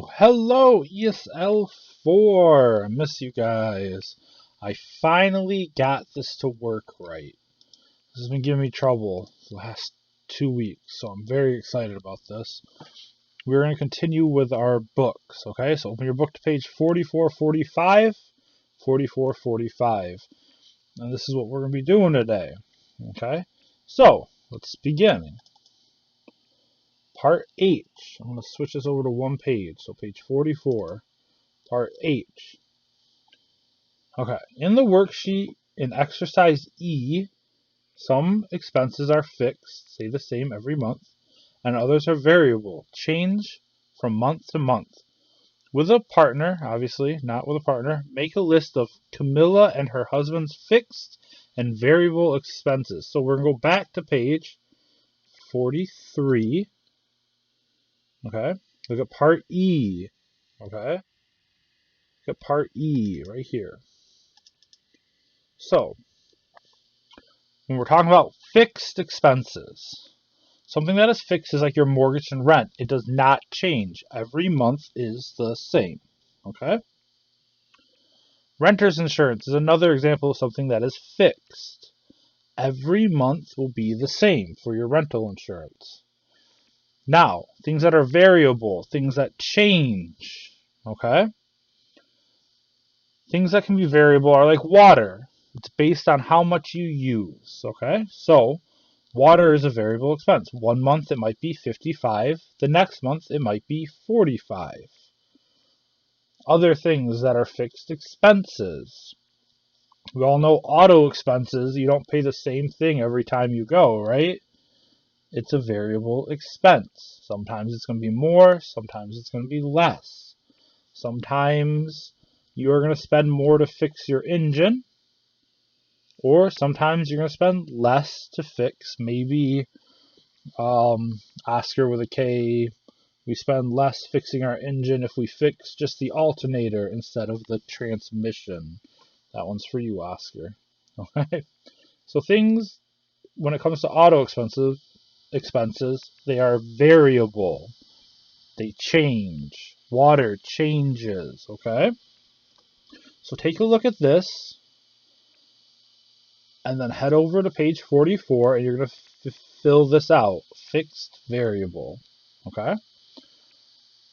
Hello, ESL 4. I miss you guys. I finally got this to work right. This has been giving me trouble the last 2 weeks, so I'm very excited about this. We're going to continue with our books, okay? So open your book to page 4445, 4445. And this is what we're going to be doing today, okay? So, let's begin. Part H. I'm going to switch this over to one page, so page 44. Part H. Okay, in the worksheet in exercise E, some expenses are fixed, stay the same every month, and others are variable, change from month to month. With a partner, obviously, not with a partner, make a list of Camilla and her husband's fixed and variable expenses. So we're going to go back to page 43. Okay, look at part E. Okay, look at part E right here. So, when we're talking about fixed expenses, something that is fixed is like your mortgage and rent. It does not change. Every month is the same. Okay? Renter's insurance is another example of something that is fixed. Every month will be the same for your rental insurance. Now, things that are variable, things that change. Okay? Things that can be variable are like water. It's based on how much you use. Okay? So, water is a variable expense. 1 month it might be 55. The next month it might be 45. Other things that are fixed expenses. We all know auto expenses. You don't pay the same thing every time you go, right? It's a variable expense. Sometimes it's going to be more. Sometimes it's going to be less. Sometimes you're going to spend more to fix your engine. Or sometimes you're going to spend less to fix maybe Oscar with a K. We spend less fixing our engine if we fix just the alternator instead of the transmission. That one's for you, Oscar. Okay. So things, when it comes to auto expenses, they are variable. They change. Water changes. Okay. So take a look at this, and then head over to page 44, and you're going to fill this out. Fixed variable. Okay.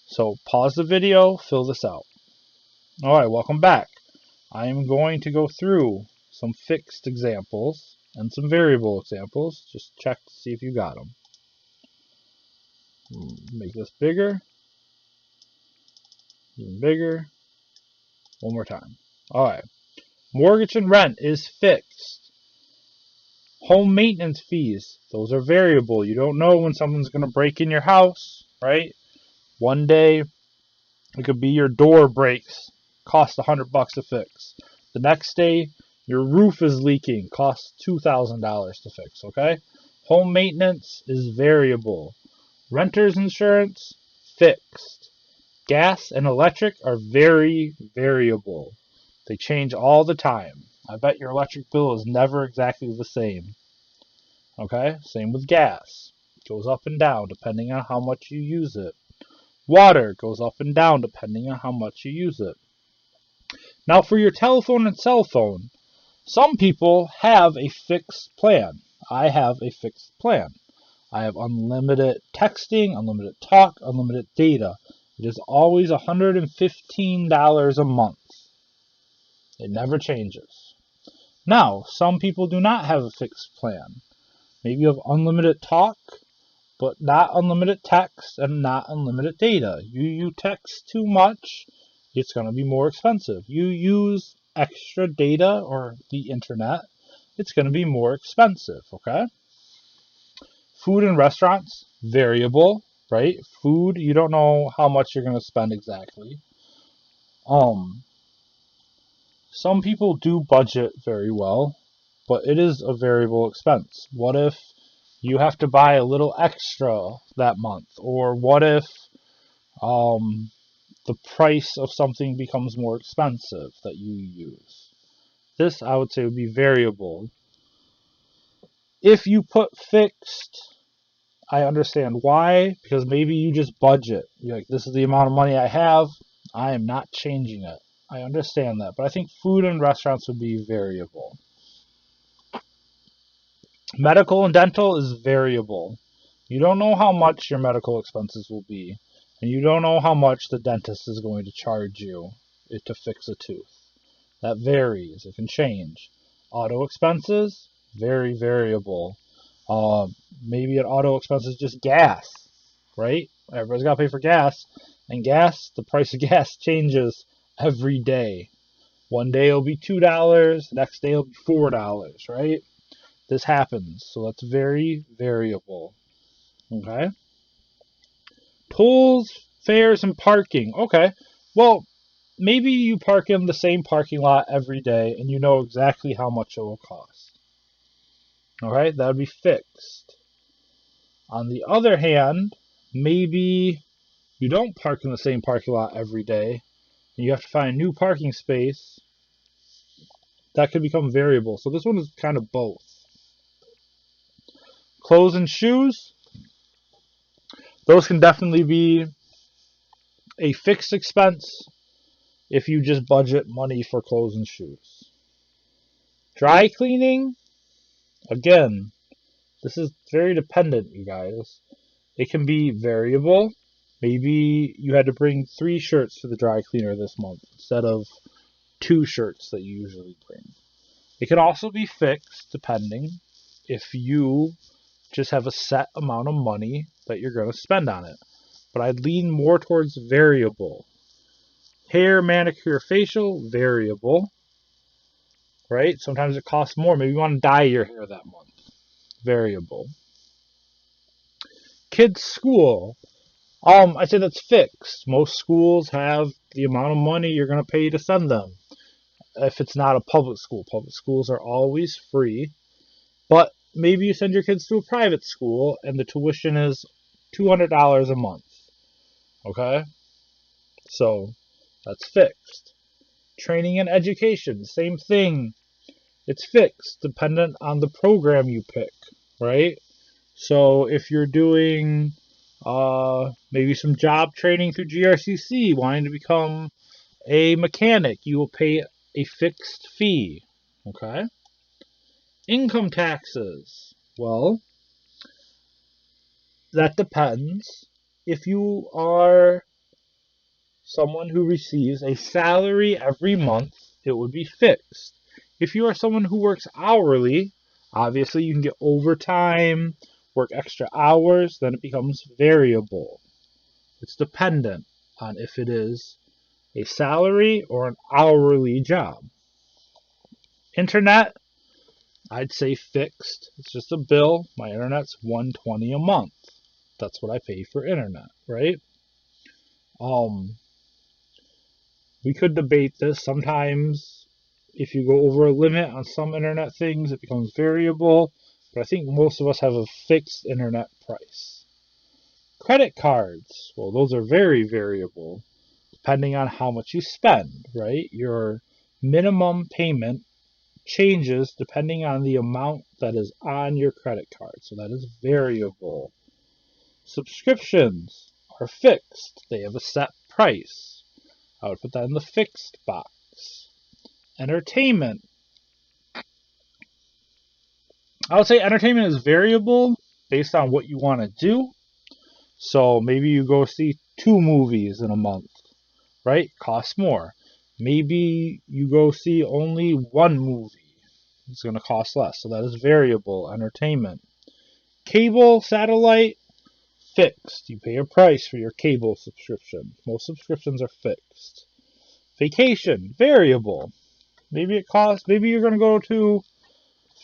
So pause the video, fill this out. Alright, welcome back. I am going to go through some fixed examples and some variable examples. Just check to see if you got them. Make this bigger. Even bigger. One more time. Alright. Mortgage and rent is fixed. Home maintenance fees, those are variable. You don't know when someone's going to break in your house, right? One day, it could be your door breaks, cost $100 to fix. The next day, your roof is leaking, costs $2,000 to fix, okay? Home maintenance is variable. Renter's insurance, fixed. Gas and electric are very variable. They change all the time. I bet your electric bill is never exactly the same. Okay? Same with gas. It goes up and down depending on how much you use it. Water goes up and down depending on how much you use it. Now for your telephone and cell phone, some people have a fixed plan. I have a fixed plan. I have unlimited texting, unlimited talk, unlimited data. It is always $115 a month. It never changes. Now, some people do not have a fixed plan. Maybe you have unlimited talk, but not unlimited text and not unlimited data. You text too much, it's going to be more expensive. You use extra data or the internet, it's going to be more expensive, okay? Food in restaurants, variable, right? Food, you don't know how much you're going to spend exactly. Some people do budget very well, but it is a variable expense. What if you have to buy a little extra that month? Or what if the price of something becomes more expensive that you use? This, I would say, would be variable. If you put fixed I understand why, because maybe you just budget. You're like, this is the amount of money I have. I am not changing it. I understand that, but I think food and restaurants would be variable. Medical and dental is variable. You don't know how much your medical expenses will be, and you don't know how much the dentist is going to charge you to fix a tooth. That varies. It can change. Auto expenses, very variable. Maybe an auto expense is just gas, right? Everybody's got to pay for gas, and the price of gas changes every day. One day it'll be $2, next day it'll be $4, right? This happens, so that's very variable. Okay. Tolls, fares, and parking. Okay. Well, maybe you park in the same parking lot every day and you know exactly how much it will cost. Alright, that would be fixed. On the other hand, maybe you don't park in the same parking lot every day and you have to find a new parking space. That could become variable. So this one is kind of both. Clothes and shoes, those can definitely be a fixed expense if you just budget money for clothes and shoes. Dry cleaning, again, this is very dependent, you guys. It can be variable. Maybe you had to bring 3 shirts to the dry cleaner this month instead of 2 shirts that you usually bring. It can also be fixed depending if you just have a set amount of money that you're going to spend on it. But I'd lean more towards variable. Hair, manicure, facial, variable. Right? Sometimes it costs more. Maybe you want to dye your hair that month. Variable. Kids' school. I'd say that's fixed. Most schools have the amount of money you're going to pay to send them. If it's not a public schools are always free. But maybe you send your kids to a private school and the tuition is $200 a month. Okay? So that's fixed. Training and education, same thing. It's fixed, dependent on the program you pick, right? So if you're doing maybe some job training through GRCC, wanting to become a mechanic, you will pay a fixed fee, okay? Income taxes, well, that depends. If you are someone who receives a salary every month, it would be fixed. If you are someone who works hourly, obviously you can get overtime, work extra hours, then it becomes variable. It's dependent on if it is a salary or an hourly job. Internet, I'd say fixed. It's just a bill. My internet's $120 a month. That's what I pay for internet, right? We could debate this. Sometimes if you go over a limit on some internet things, it becomes variable, but I think most of us have a fixed internet price. Credit cards, well, those are very variable depending on how much you spend, right? Your minimum payment changes depending on the amount that is on your credit card, so that is variable. Subscriptions are fixed. They have a set price. I would put that in the fixed box. Entertainment. I would say entertainment is variable based on what you want to do. So maybe you go see 2 movies in a month, right? Costs more. Maybe you go see only 1 movie. It's going to cost less. So that is variable entertainment. Cable, satellite, fixed. You pay a price for your cable subscription. Most subscriptions are fixed. Vacation, variable. Maybe you're going to go to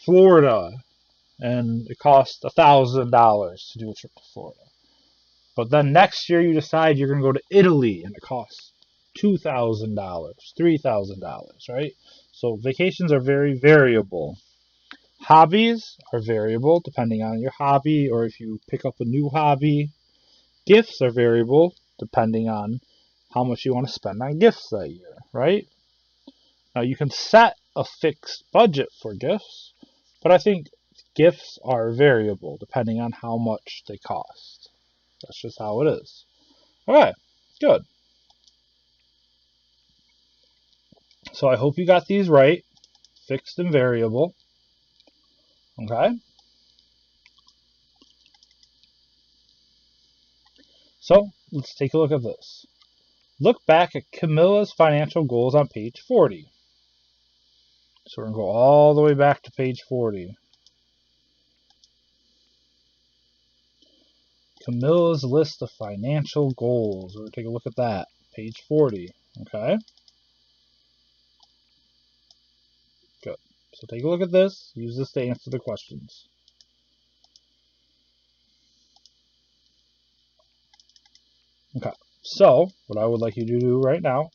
Florida and it costs $1,000 to do a trip to Florida. But then next year you decide you're going to go to Italy and it costs $2,000, $3,000, right? So vacations are very variable. Hobbies are variable depending on your hobby or if you pick up a new hobby. Gifts are variable depending on how much you want to spend on gifts that year, right? Now you can set a fixed budget for gifts, but I think Gifts are variable depending on how much they cost. That's just how it is. Okay, good. So I hope you got these right. Fixed and variable. Okay. So let's take a look at this. Look back at Camilla's financial goals on page 40. So we're going to go all the way back to page 40. Camilla's list of financial goals. We're going to take a look at that. Page 40. Okay. Good. So take a look at this. Use this to answer the questions. Okay. So what I would like you to do right now,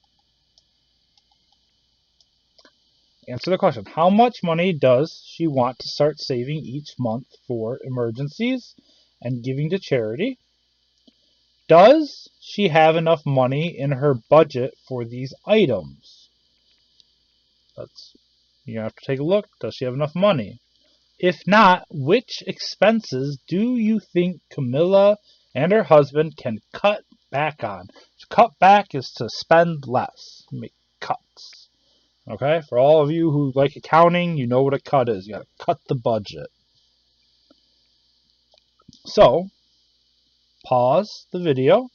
answer the question. How much money does she want to start saving each month for emergencies and giving to charity? Does she have enough money in her budget for these items? You have to take a look. Does she have enough money? If not, which expenses do you think Camilla and her husband can cut back on? To cut back is to spend less. Make cuts. Okay? For all of you who like accounting, you know what a cut is. You got to cut the budget. So, pause the video.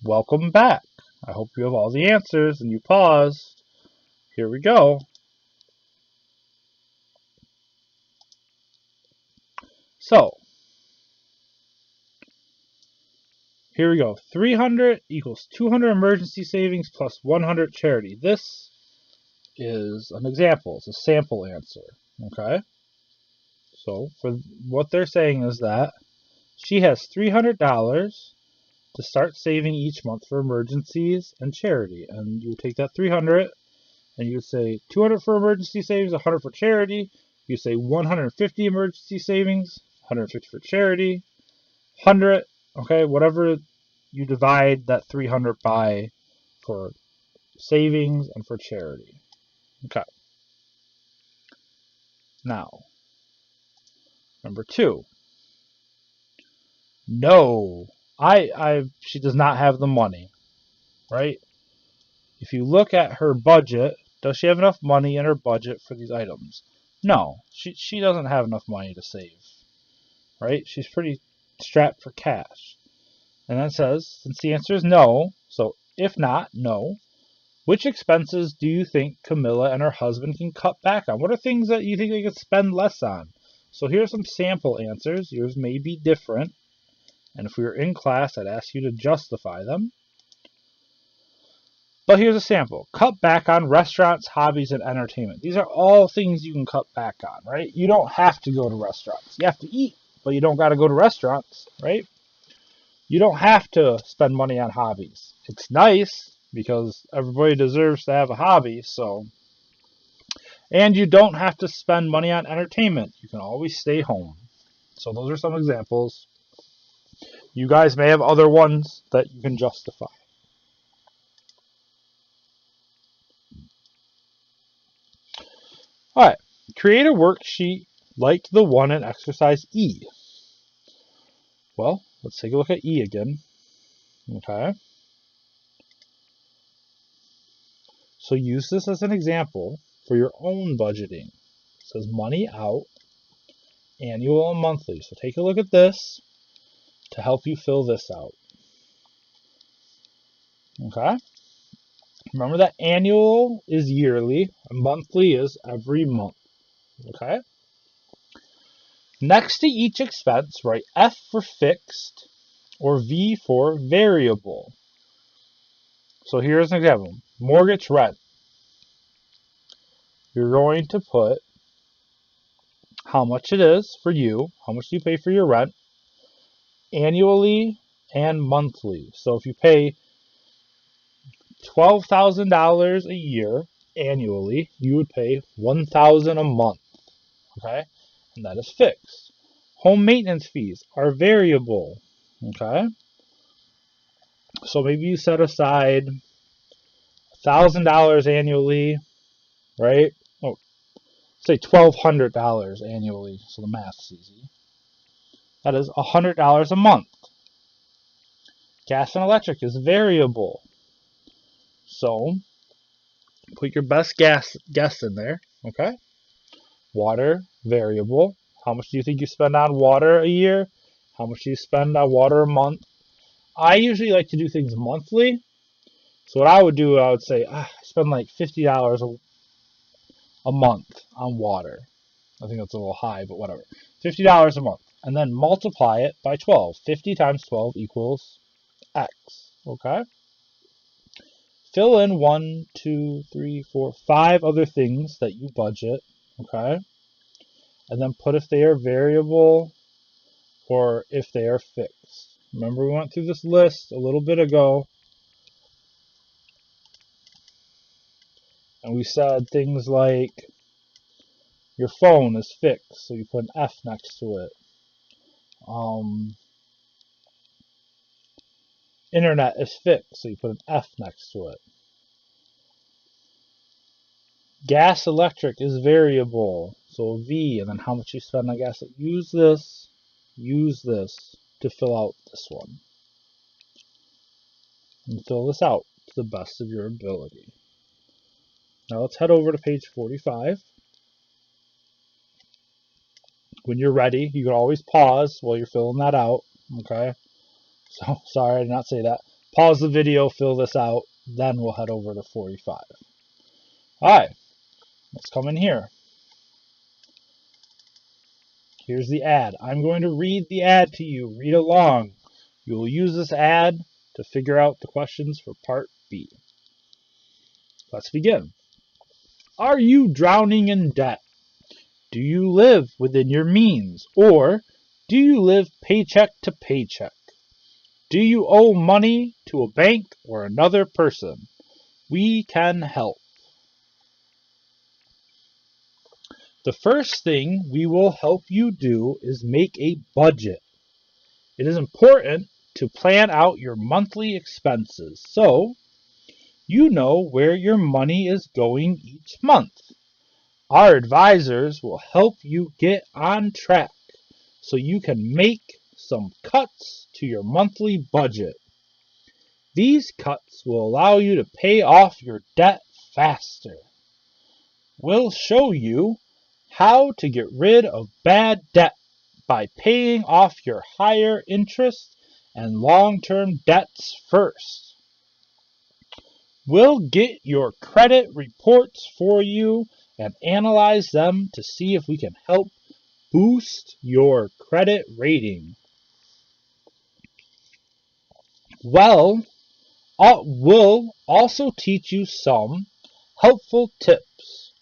Welcome back. I hope you have all the answers and you paused. Here we go. So, here we go. 300 equals 200 emergency savings plus 100 charity. This is an example. It's a sample answer. Okay? So, for what they're saying is that she has $300 to start saving each month for emergencies and charity. And you take that 300 and you say 200 for emergency savings, 100 for charity. You say 150 emergency savings, 150 for charity, 100, okay, whatever you divide that 300 by for savings and for charity. Okay. Now, number 2. No, she does not have the money, right? If you look at her budget, does she have enough money in her budget for these items? No, she doesn't have enough money to save, right? She's pretty strapped for cash. And then it says, since the answer is no, so if not, no, which expenses do you think Camilla and her husband can cut back on? What are things that you think they could spend less on? So here's some sample answers. Yours may be different. And if we were in class, I'd ask you to justify them. But here's a sample. Cut back on restaurants, hobbies, and entertainment. These are all things you can cut back on, right? You don't have to go to restaurants. You have to eat, but you don't got to go to restaurants, right? You don't have to spend money on hobbies. It's nice because everybody deserves to have a hobby, so. And you don't have to spend money on entertainment. You can always stay home. So those are some examples. You guys may have other ones that you can justify. All right, create a worksheet like the one in exercise E. Well, let's take a look at E again. Okay. So use this as an example for your own budgeting. It says money out, annual and monthly. So take a look at this to help you fill this out. Okay. Remember that annual is yearly, and monthly is every month. Okay. Next to each expense, write F for fixed or V for variable. So here's an example. Mortgage rent. You're going to put how much it is for you, how much do you pay for your rent, annually and monthly. So if you pay $12,000 a year annually, you would pay $1,000 a month. Okay? And that is fixed. Home maintenance fees are variable. Okay? So maybe you set aside $1,000 annually, right? Oh, say $1,200 annually, so the math's easy. That is $100 a month. Gas and electric is variable. So put your best guess in there, okay? Water, variable. How much do you think you spend on water a year? How much do you spend on water a month? I usually like to do things monthly. So what I would do, I would say, I spend like $50 a month on water. I think that's a little high, but whatever. $50 a month. And then multiply it by 12. 50 times 12 equals X. Okay? Fill in 1, 2, 3, 4, 5 other things that you budget. Okay? And then put if they are variable or if they are fixed. Remember, we went through this list a little bit ago. And we said things like your phone is fixed, so you put an F next to it. Internet is fixed, so you put an F next to it. Gas electric is variable, so V, and then how much you spend on gas. Use this to fill out this one. And fill this out to the best of your ability. Now let's head over to page 45. When you're ready, you can always pause while you're filling that out, okay? So, sorry, I did not say that. Pause the video, fill this out, then we'll head over to 45. Alright, let's come in here. Here's the ad. I'm going to read the ad to you. Read along. You will use this ad to figure out the questions for part B. Let's begin. Are you drowning in debt? Do you live within your means? Or do you live paycheck to paycheck? Do you owe money to a bank or another person? We can help. The first thing we will help you do is make a budget. It is important to plan out your monthly expenses so you know where your money is going each month. Our advisors will help you get on track so you can make some cuts to your monthly budget. These cuts will allow you to pay off your debt faster. We'll show you how to get rid of bad debt by paying off your higher interest and long-term debts first. We'll get your credit reports for you and analyze them to see if we can help boost your credit rating. We'll also teach you some helpful tips.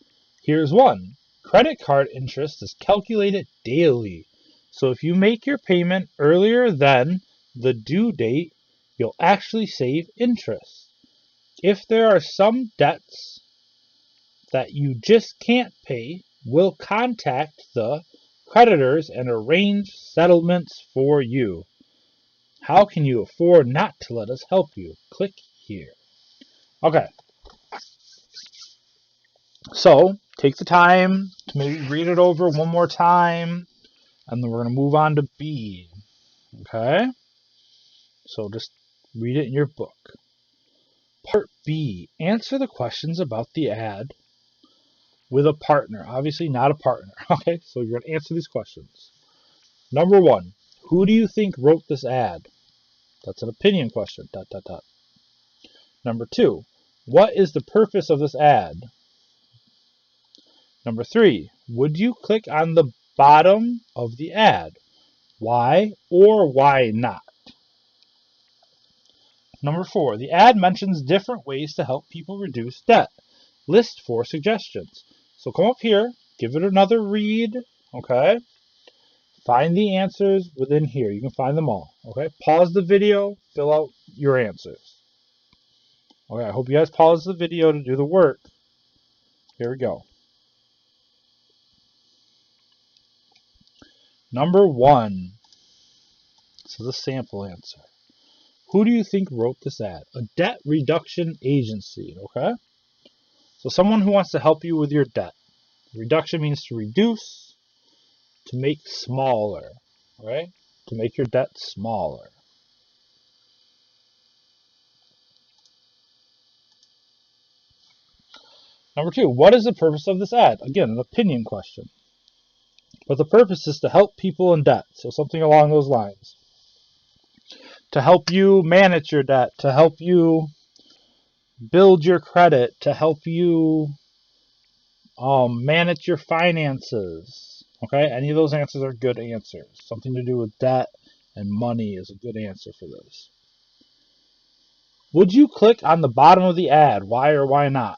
Here's one. Credit card interest is calculated daily. So if you make your payment earlier than the due date, you'll actually save interest. If there are some debts that you just can't pay, we'll contact the creditors and arrange settlements for you. How can you afford not to let us help you? Click here. Okay. So, take the time to maybe read it over one more time, and then we're going to move on to B. Okay? So just read it in your book. Part B. Answer the questions about the ad with a partner. Obviously not a partner. Okay? So you're going to answer these questions. Number 1. Who do you think wrote this ad? That's an opinion question. ... Number 2. What is the purpose of this ad? Number 3. Would you click on the bottom of the ad? Why or why not? Number 4. The ad mentions different ways to help people reduce debt. List 4 suggestions. So come up here, give it another read, okay? Find the answers within here. You can find them all, okay? Pause the video, fill out your answers. Okay, I hope you guys pause the video to do the work. Here we go. Number 1. So the sample answer. Who do you think wrote this ad? A debt reduction agency, okay? So someone who wants to help you with your debt. Reduction means to reduce, to make smaller, right? To make your debt smaller. Number 2, what is the purpose of this ad? Again, an opinion question. But the purpose is to help people in debt, so something along those lines. To help you manage your debt, to help you build your credit, to help you manage your finances. Okay, any of those answers are good answers. Something to do with debt and money is a good answer for this. Would you click on the bottom of the ad? Why or why not?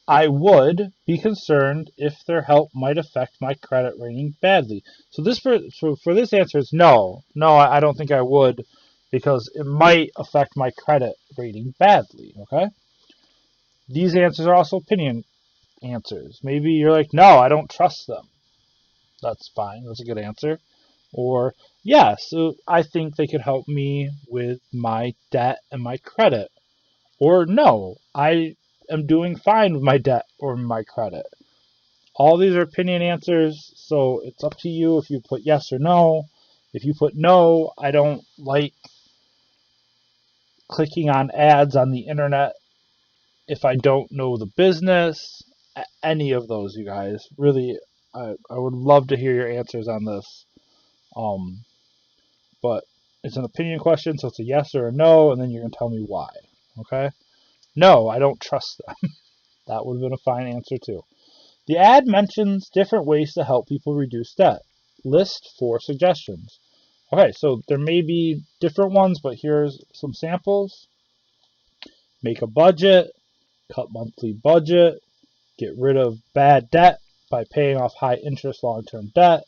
I would be concerned if their help might affect my credit rating badly. So this for this answer is no. No, I don't think I would, because it might affect my credit rating badly. Okay. These answers are also opinion answers. Maybe you're like, no, I don't trust them. That's fine. That's a good answer. Or, yes, I think they could help me with my debt and my credit. Or, no, I am doing fine with my debt or my credit. All these are opinion answers, so it's up to you if you put yes or no. If you put no, I don't like clicking on ads on the internet if I don't know the business. Any of those, you guys. Really, I would love to hear your answers on this. But it's an opinion question, so it's a yes or a no, and then you're going to tell me why. Okay? No, I don't trust them. That would have been a fine answer, too. The ad mentions different ways to help people reduce debt. List 4 suggestions. Okay, so there may be different ones, but here's some samples. Make a budget, cut monthly budget, get rid of bad debt by paying off high interest long-term debt,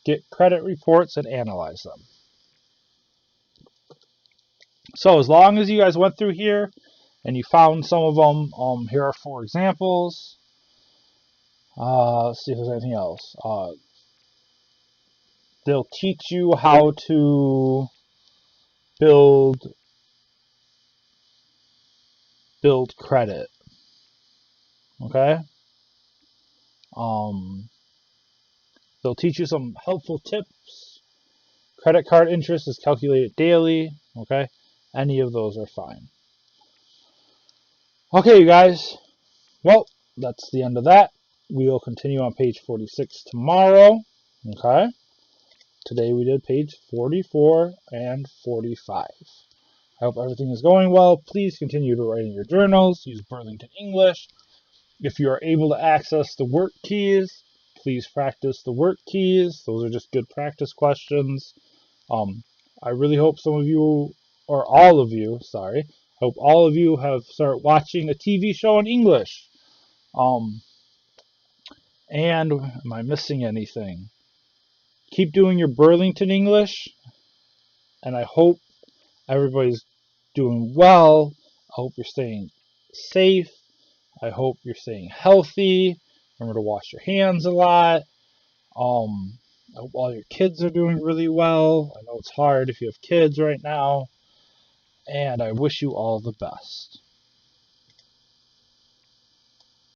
get credit reports and analyze them. So as long as you guys went through here and you found some of them, here are 4 examples. Let's see if there's anything else. They'll teach you how to build credit. Okay? They'll teach you some helpful tips. Credit card interest is calculated daily. Okay? Any of those are fine. Okay, you guys. Well, that's the end of that. We will continue on page 46 tomorrow. Okay? Today we did page 44 and 45. I hope everything is going well. Please continue to write in your journals. Use Burlington English. If you are able to access the work keys, please practice the work keys. Those are just good practice questions. I really hope some of you, or all of you, sorry, hope all of you have started watching a TV show in English. And am I missing anything? Keep doing your Burlington English, and I hope everybody's doing well. I hope you're staying safe. I hope you're staying healthy. Remember to wash your hands a lot. I hope all your kids are doing really well. I know it's hard if you have kids right now. And I wish you all the best.